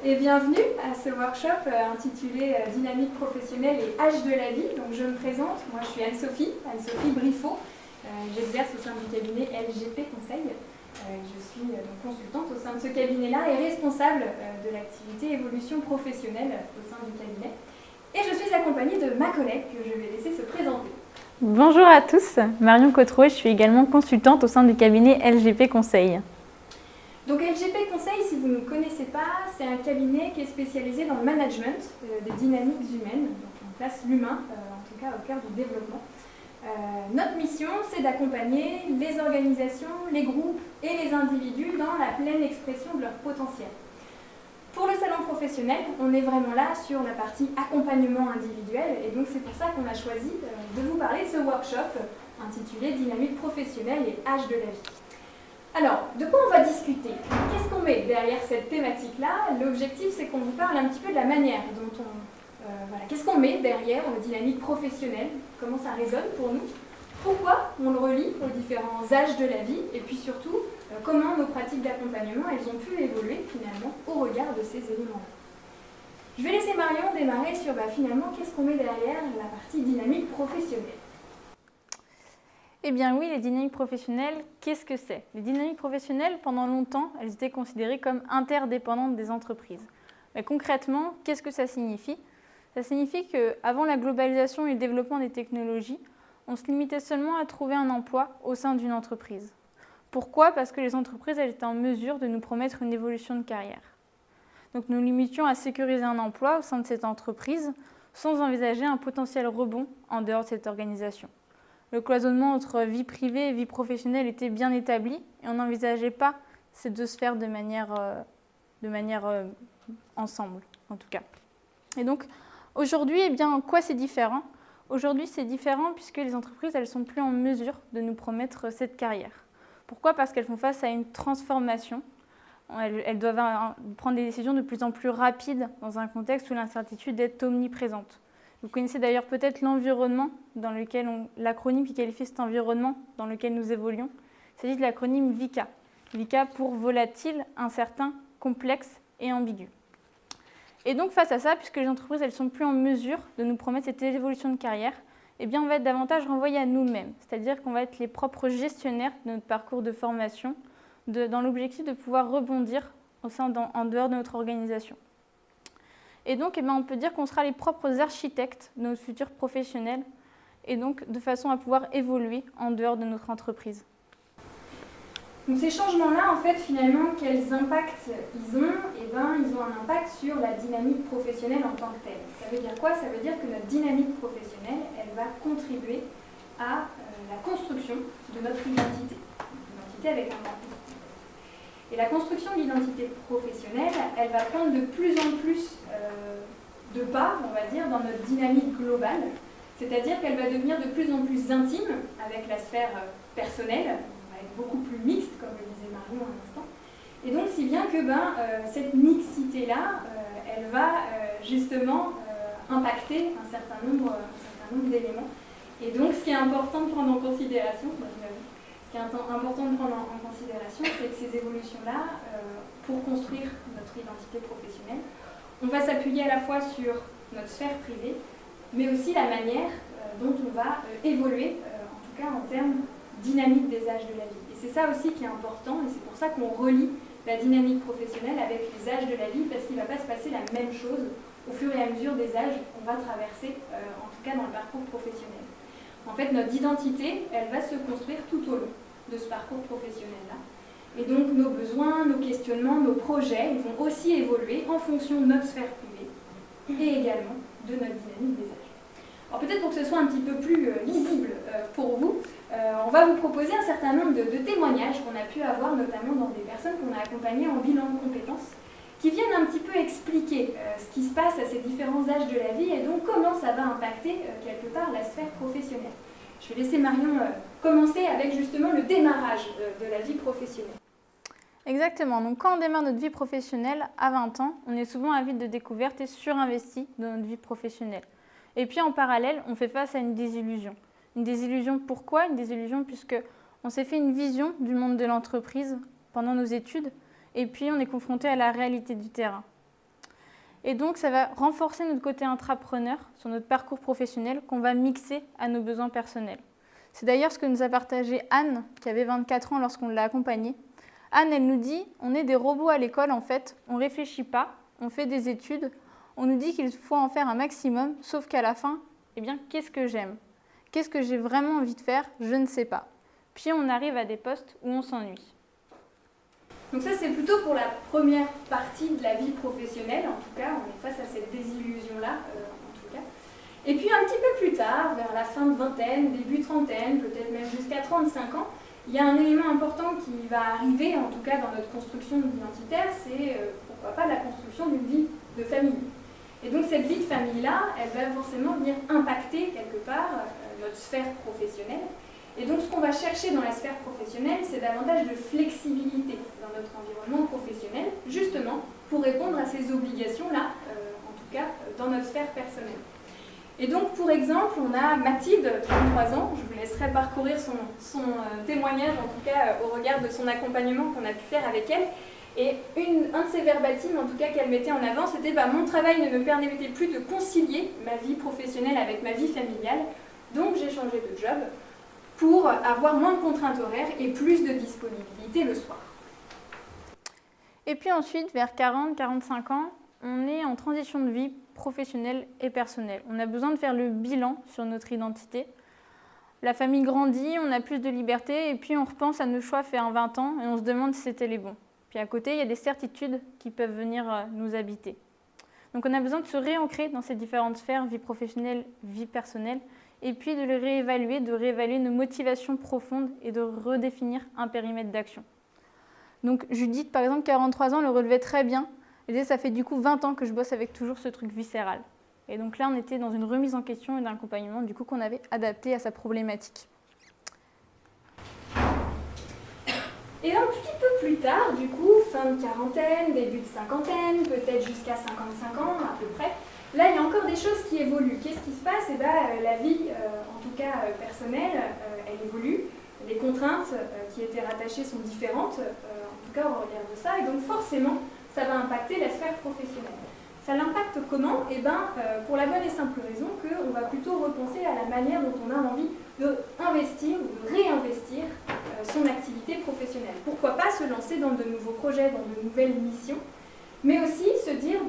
Et bienvenue à ce workshop intitulé Dynamique professionnelle et âge de la vie. Donc je me présente, moi je suis Anne-Sophie Briffaut. J'exerce au sein du cabinet LGP Conseil. Je suis donc consultante au sein de ce cabinet-là et responsable de l'activité évolution professionnelle au sein du cabinet. Et je suis accompagnée de ma collègue que je vais laisser se présenter. Bonjour à tous, Marion Cotreau, je suis également consultante au sein du cabinet LGP Conseil. Donc LGP Conseil, si vous ne connaissez pas, c'est un cabinet qui est spécialisé dans le management des dynamiques humaines. Donc on place l'humain, en tout cas au cœur du développement. Notre mission, c'est d'accompagner les organisations, les groupes et les individus dans la pleine expression de leur potentiel. Pour le salon professionnel, on est vraiment là sur la partie accompagnement individuel et donc c'est pour ça qu'on a choisi de vous parler de ce workshop intitulé Dynamique professionnelle et âge de la vie. Alors, de quoi on va discuter? Qu'est-ce qu'on met derrière cette thématique-là? L'objectif, c'est qu'on vous parle un petit peu de la manière dont qu'est-ce qu'on met derrière une dynamique professionnelle? Comment ça résonne pour nous? Pourquoi on le relie aux différents âges de la vie? Et puis surtout, comment nos pratiques d'accompagnement, elles ont pu évoluer finalement au regard de ces éléments-là. Je vais laisser Marion démarrer sur finalement qu'est-ce qu'on met derrière la partie dynamique professionnelle. Eh bien oui, les dynamiques professionnelles, qu'est-ce que c'est? Les dynamiques professionnelles, pendant longtemps, elles étaient considérées comme interdépendantes des entreprises. Mais concrètement, qu'est-ce que ça signifie? Ça signifie qu'avant la globalisation et le développement des technologies, on se limitait seulement à trouver un emploi au sein d'une entreprise. Pourquoi? Parce que les entreprises, elles étaient en mesure de nous promettre une évolution de carrière. Donc nous limitions à sécuriser un emploi au sein de cette entreprise sans envisager un potentiel rebond en dehors de cette organisation. Le cloisonnement entre vie privée et vie professionnelle était bien établi et on n'envisageait pas ces deux sphères de manière ensemble, en tout cas. Et donc, aujourd'hui, eh bien, en quoi c'est différent? Aujourd'hui, c'est différent puisque les entreprises, elles ne sont plus en mesure de nous promettre cette carrière. Pourquoi? Parce qu'elles font face à une transformation. Elles doivent prendre des décisions de plus en plus rapides dans un contexte où l'incertitude est omniprésente. Vous connaissez d'ailleurs peut-être l'environnement dans lequel l'acronyme qui qualifie cet environnement dans lequel nous évoluons. Il s'agit de l'acronyme VICA. VICA pour volatile, incertain, complexe et ambigu. Et donc face à ça, puisque les entreprises elles sont plus en mesure de nous promettre cette évolution de carrière, eh bien on va être davantage renvoyé à nous-mêmes. C'est-à-dire qu'on va être les propres gestionnaires de notre parcours de formation, dans l'objectif de pouvoir rebondir en dehors de notre organisation. Et donc, on peut dire qu'on sera les propres architectes de notre futur professionnel et donc de façon à pouvoir évoluer en dehors de notre entreprise. Donc ces changements-là, en fait, finalement, quels impacts ils ont? Ils ont un impact sur la dynamique professionnelle en tant que telle. Ça veut dire quoi? Ça veut dire que notre dynamique professionnelle, elle va contribuer à la construction de notre identité. Identité avec un grand. Et la construction de l'identité professionnelle, elle va prendre de plus en plus de part, on va dire, dans notre dynamique globale. C'est-à-dire qu'elle va devenir de plus en plus intime avec la sphère personnelle, on va être beaucoup plus mixte, comme le disait Marion à l'instant. Et donc, si bien que cette mixité-là, elle va justement impacter un certain nombre d'éléments. Et donc, ce qui est important de prendre en considération, ce qui est important de prendre en considération, c'est que ces évolutions-là, pour construire notre identité professionnelle, on va s'appuyer à la fois sur notre sphère privée, mais aussi la manière dont on va évoluer, en tout cas en termes dynamique des âges de la vie. Et c'est ça aussi qui est important, et c'est pour ça qu'on relie la dynamique professionnelle avec les âges de la vie, parce qu'il ne va pas se passer la même chose au fur et à mesure des âges qu'on va traverser, en tout cas dans le parcours professionnel. En fait, notre identité, elle va se construire tout au long de ce parcours professionnel-là. Et donc, nos besoins, nos questionnements, nos projets, ils vont aussi évoluer en fonction de notre sphère privée et également de notre dynamique des âges. Alors peut-être pour que ce soit un petit peu plus lisible pour vous, on va vous proposer un certain nombre de témoignages qu'on a pu avoir, notamment dans des personnes qu'on a accompagnées en bilan de compétences, qui viennent un petit peu expliquer ce qui se passe à ces différents âges de la vie et donc comment ça va impacter quelque part la sphère professionnelle. Je vais laisser Marion commencer avec justement le démarrage de la vie professionnelle. Exactement. Donc quand on démarre notre vie professionnelle à 20 ans, on est souvent avide de découvertes et surinvesti dans notre vie professionnelle. Et puis en parallèle, on fait face à une désillusion. Une désillusion pourquoi? Une désillusion puisque on s'est fait une vision du monde de l'entreprise pendant nos études et puis on est confronté à la réalité du terrain. Et donc, ça va renforcer notre côté intrapreneur sur notre parcours professionnel qu'on va mixer à nos besoins personnels. C'est d'ailleurs ce que nous a partagé Anne, qui avait 24 ans lorsqu'on l'a accompagnée. Anne, elle nous dit, on est des robots à l'école en fait, on ne réfléchit pas, on fait des études, on nous dit qu'il faut en faire un maximum, sauf qu'à la fin, eh bien, qu'est-ce que j'aime? Qu'est-ce que j'ai vraiment envie de faire? Je ne sais pas. Puis on arrive à des postes où on s'ennuie. Donc ça, c'est plutôt pour la première partie de la vie professionnelle, en tout cas, on est face à cette désillusion-là, en tout cas. Et puis un petit peu plus tard, vers la fin de vingtaine, début trentaine, peut-être même jusqu'à 35 ans, il y a un élément important qui va arriver, en tout cas dans notre construction identitaire, c'est pourquoi pas la construction d'une vie de famille. Et donc cette vie de famille-là, elle va forcément venir impacter quelque part notre sphère professionnelle. Et donc ce qu'on va chercher dans la sphère professionnelle, c'est davantage de flexibilité dans notre environnement professionnel, justement pour répondre à ces obligations-là, en tout cas dans notre sphère personnelle. Et donc pour exemple, on a Mathilde, 33 ans, je vous laisserai parcourir son témoignage, en tout cas au regard de son accompagnement qu'on a pu faire avec elle. Et un de ses verbatims, en tout cas qu'elle mettait en avant, c'était mon travail ne me permettait plus de concilier ma vie professionnelle avec ma vie familiale, donc j'ai changé de job pour avoir moins de contraintes horaires et plus de disponibilité le soir. Et puis ensuite, vers 40-45 ans, on est en transition de vie professionnelle et personnelle. On a besoin de faire le bilan sur notre identité. La famille grandit, on a plus de liberté et puis on repense à nos choix faits en 20 ans et on se demande si c'était les bons. Puis à côté, il y a des certitudes qui peuvent venir nous habiter. Donc on a besoin de se réancrer dans ces différentes sphères, vie professionnelle, vie personnelle, et puis de les réévaluer, de réévaluer nos motivations profondes et de redéfinir un périmètre d'action. Donc Judith, par exemple, 43 ans, le relevait très bien. Elle disait, ça fait du coup 20 ans que je bosse avec toujours ce truc viscéral. Et donc là, on était dans une remise en question et d'un accompagnement du coup qu'on avait adapté à sa problématique. Et un petit peu plus tard, du coup, fin de quarantaine, début de cinquantaine, peut-être jusqu'à 55 ans à peu près, là, il y a encore des choses qui évoluent. Qu'est-ce qui se passe? La vie, en tout cas personnelle, elle évolue. Les contraintes qui étaient rattachées sont différentes, en tout cas au regard de ça, et donc forcément, ça va impacter la sphère professionnelle. Ça l'impacte comment? Pour la bonne et simple raison qu'on va plutôt repenser à la manière dont on a envie d'investir ou de réinvestir son activité professionnelle. Pourquoi pas se lancer dans de nouveaux projets, dans de nouvelles missions, mais aussi se dire,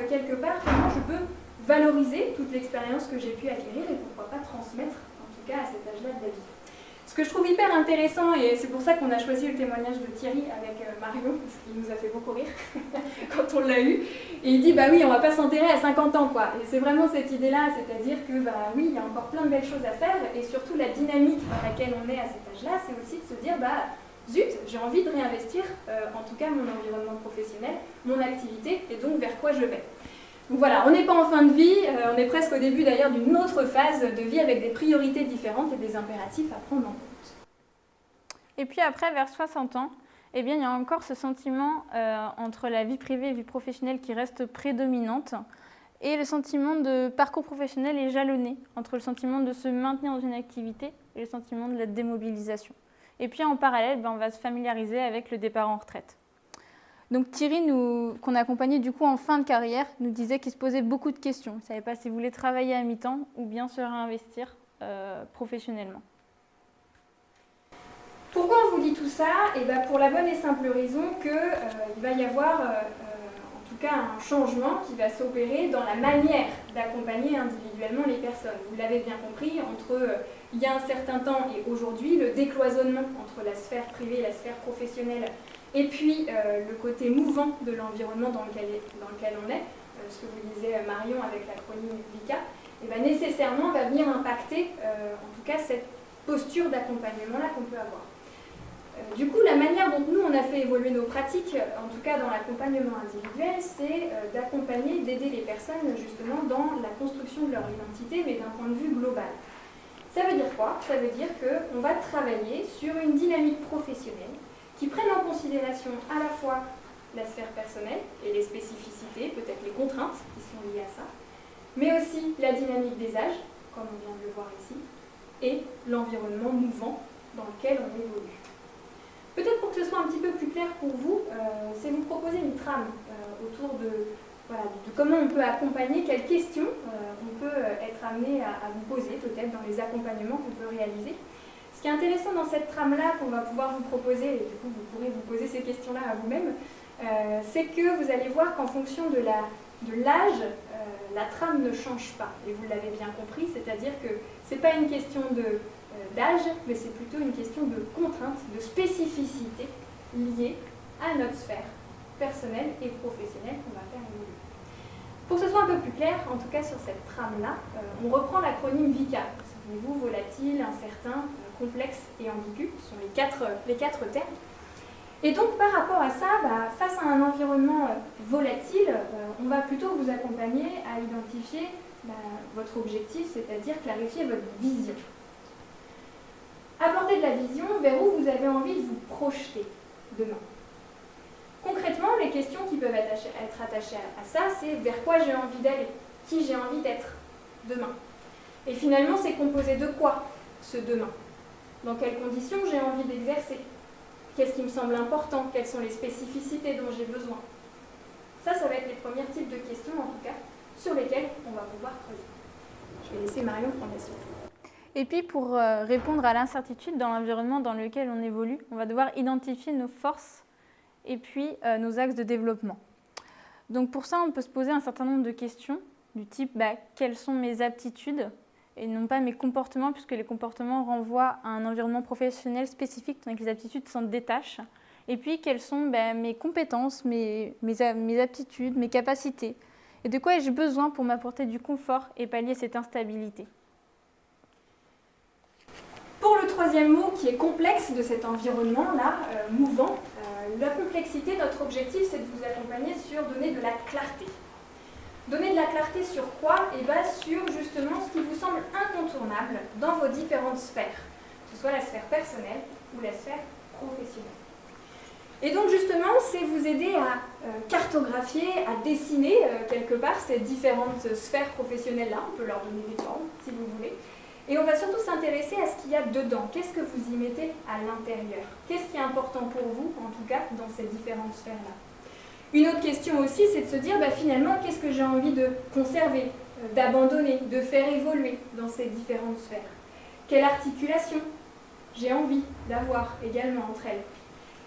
quelque part, comment je peux valoriser toute l'expérience que j'ai pu acquérir et pourquoi pas transmettre, en tout cas à cet âge-là de la vie. Ce que je trouve hyper intéressant, et c'est pour ça qu'on a choisi le témoignage de Thierry avec Marion, parce qu'il nous a fait beaucoup rire quand on l'a eu, et il dit, oui, on va pas s'enterrer à 50 ans, quoi. Et c'est vraiment cette idée-là, c'est-à-dire que, oui, il y a encore plein de belles choses à faire, et surtout la dynamique dans laquelle on est à cet âge-là, c'est aussi de se dire, zut, j'ai envie de réinvestir, en tout cas, mon environnement professionnel, mon activité, et donc vers quoi je vais. Donc voilà, on n'est pas en fin de vie, on est presque au début d'ailleurs d'une autre phase de vie avec des priorités différentes et des impératifs à prendre en compte. Et puis après, vers 60 ans, il y a encore ce sentiment entre la vie privée et la vie professionnelle qui reste prédominante, et le sentiment de parcours professionnel est jalonné entre le sentiment de se maintenir dans une activité et le sentiment de la démobilisation. Et puis en parallèle, on va se familiariser avec le départ en retraite. Donc Thierry, qu'on a accompagné du coup en fin de carrière, nous disait qu'il se posait beaucoup de questions. Il ne savait pas s'il voulait travailler à mi-temps ou bien se réinvestir professionnellement. Pourquoi on vous dit tout ça? Pour la bonne et simple raison qu'il va y avoir en tout cas un changement qui va s'opérer dans la manière d'accompagner individuellement les personnes. Vous l'avez bien compris, entre il y a un certain temps et aujourd'hui, le décloisonnement entre la sphère privée et la sphère professionnelle, et puis le côté mouvant de l'environnement dans lequel on est, ce que vous disiez Marion avec l'acronyme VICA, nécessairement va venir impacter en tout cas cette posture d'accompagnement-là qu'on peut avoir. Du coup, la manière dont nous on a fait évoluer nos pratiques, en tout cas dans l'accompagnement individuel, c'est d'accompagner, d'aider les personnes justement dans la construction de leur identité, mais d'un point de vue global. Ça veut dire quoi? Ça veut dire qu'on va travailler sur une dynamique professionnelle qui prennent en considération à la fois la sphère personnelle et les spécificités, peut-être les contraintes qui sont liées à ça, mais aussi la dynamique des âges, comme on vient de le voir ici, et l'environnement mouvant dans lequel on évolue. Peut-être pour que ce soit un petit peu plus clair pour vous, c'est vous proposer une trame autour de voilà, de comment on peut accompagner, quelles questions on peut être amené à vous poser peut-être dans les accompagnements qu'on peut réaliser. Ce qui est intéressant dans cette trame-là qu'on va pouvoir vous proposer, et du coup vous pourrez vous poser ces questions-là à vous-même, c'est que vous allez voir qu'en fonction de l'âge, la trame ne change pas. Et vous l'avez bien compris, c'est-à-dire que ce n'est pas une question d'âge, mais c'est plutôt une question de contrainte, de spécificité liée à notre sphère personnelle et professionnelle qu'on va faire évoluer. Pour que ce soit un peu plus clair, en tout cas sur cette trame-là, on reprend l'acronyme VICA. Souvenez-vous, volatile, incertain, complexe et ambigu, ce sont les quatre termes. Et donc par rapport à ça, face à un environnement volatile, on va plutôt vous accompagner à identifier votre objectif, c'est-à-dire clarifier votre vision. Apporter de la vision vers où vous avez envie de vous projeter demain. Concrètement, les questions qui peuvent être attachées à ça, c'est vers quoi j'ai envie d'aller, qui j'ai envie d'être demain. Et finalement, c'est composé de quoi ce demain? Dans quelles conditions j'ai envie d'exercer? Qu'est-ce qui me semble important? Quelles sont les spécificités dont j'ai besoin? Ça va être les premiers types de questions, en tout cas, sur lesquelles on va pouvoir creuser. Je vais laisser Marion prendre la suite. Et puis, pour répondre à l'incertitude dans l'environnement dans lequel on évolue, on va devoir identifier nos forces et puis nos axes de développement. Donc pour ça, on peut se poser un certain nombre de questions du type quelles sont mes aptitudes et non pas mes comportements, puisque les comportements renvoient à un environnement professionnel spécifique, tandis que les aptitudes s'en détachent. Et puis quelles sont mes compétences, mes aptitudes, mes capacités, et de quoi ai-je besoin pour m'apporter du confort et pallier cette instabilité. Pour le troisième mot qui est complexe de cet environnement-là, mouvant, la complexité, notre objectif, c'est de vous accompagner sur donner de la clarté. Donner de la clarté sur quoi? Sur justement ce qui vous semble incontournable dans vos différentes sphères, que ce soit la sphère personnelle ou la sphère professionnelle. Et donc justement, c'est vous aider à cartographier, à dessiner quelque part ces différentes sphères professionnelles-là. On peut leur donner des formes, si vous voulez. Et on va surtout s'intéresser à ce qu'il y a dedans. Qu'est-ce que vous y mettez à l'intérieur? Qu'est-ce qui est important pour vous, en tout cas, dans ces différentes sphères-là? Une autre question aussi, c'est de se dire, finalement, qu'est-ce que j'ai envie de conserver, d'abandonner, de faire évoluer dans ces différentes sphères? Quelle articulation j'ai envie d'avoir également entre elles?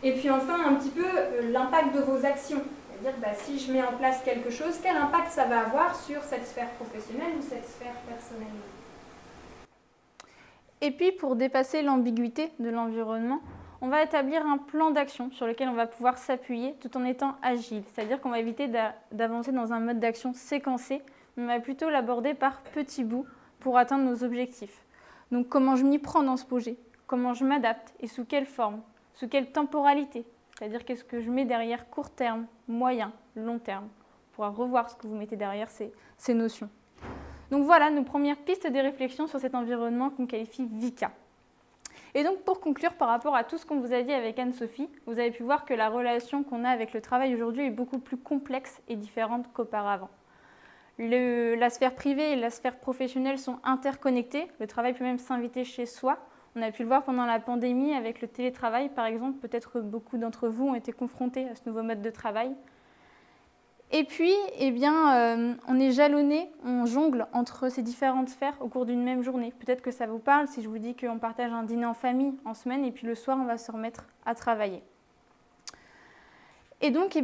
Et puis enfin, un petit peu l'impact de vos actions. C'est-à-dire, si je mets en place quelque chose, quel impact ça va avoir sur cette sphère professionnelle ou cette sphère personnelle? Et puis, pour dépasser l'ambiguïté de l'environnement, on va établir un plan d'action sur lequel on va pouvoir s'appuyer tout en étant agile. C'est-à-dire qu'on va éviter d'avancer dans un mode d'action séquencé, mais on va plutôt l'aborder par petits bouts pour atteindre nos objectifs. Donc, comment je m'y prends dans ce projet? Comment je m'adapte? Et sous quelle forme? Sous quelle temporalité? C'est-à-dire qu'est-ce que je mets derrière court terme, moyen, long terme? On pourra revoir ce que vous mettez derrière ces notions. Donc voilà nos premières pistes de réflexion sur cet environnement qu'on qualifie VICA. Et donc pour conclure par rapport à tout ce qu'on vous a dit avec Anne-Sophie, vous avez pu voir que la relation qu'on a avec le travail aujourd'hui est beaucoup plus complexe et différente qu'auparavant. La sphère privée et la sphère professionnelle sont interconnectées, le travail peut même s'inviter chez soi. On a pu le voir pendant la pandémie avec le télétravail par exemple, peut-être que beaucoup d'entre vous ont été confrontés à ce nouveau mode de travail. Et puis, on est jalonné, on jongle entre ces différentes sphères au cours d'une même journée. Peut-être que ça vous parle si je vous dis qu'on partage un dîner en famille en semaine et puis le soir, on va se remettre à travailler. Et donc,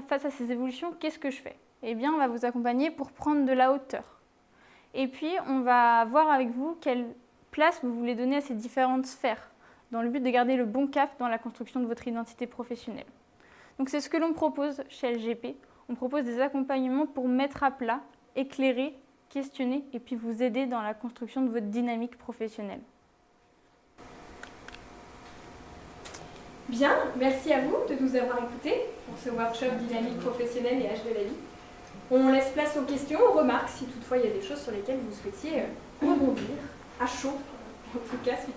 face à ces évolutions, qu'est-ce que je fais? On va vous accompagner pour prendre de la hauteur. Et puis, on va voir avec vous quelle place vous voulez donner à ces différentes sphères dans le but de garder le bon cap dans la construction de votre identité professionnelle. Donc c'est ce que l'on propose chez LGP. On propose des accompagnements pour mettre à plat, éclairer, questionner et puis vous aider dans la construction de votre dynamique professionnelle. Bien, merci à vous de nous avoir écoutés pour ce workshop dynamique professionnelle et âge de la vie. On laisse place aux questions, aux remarques, si toutefois il y a des choses sur lesquelles vous souhaitiez rebondir, à chaud, en tout cas suite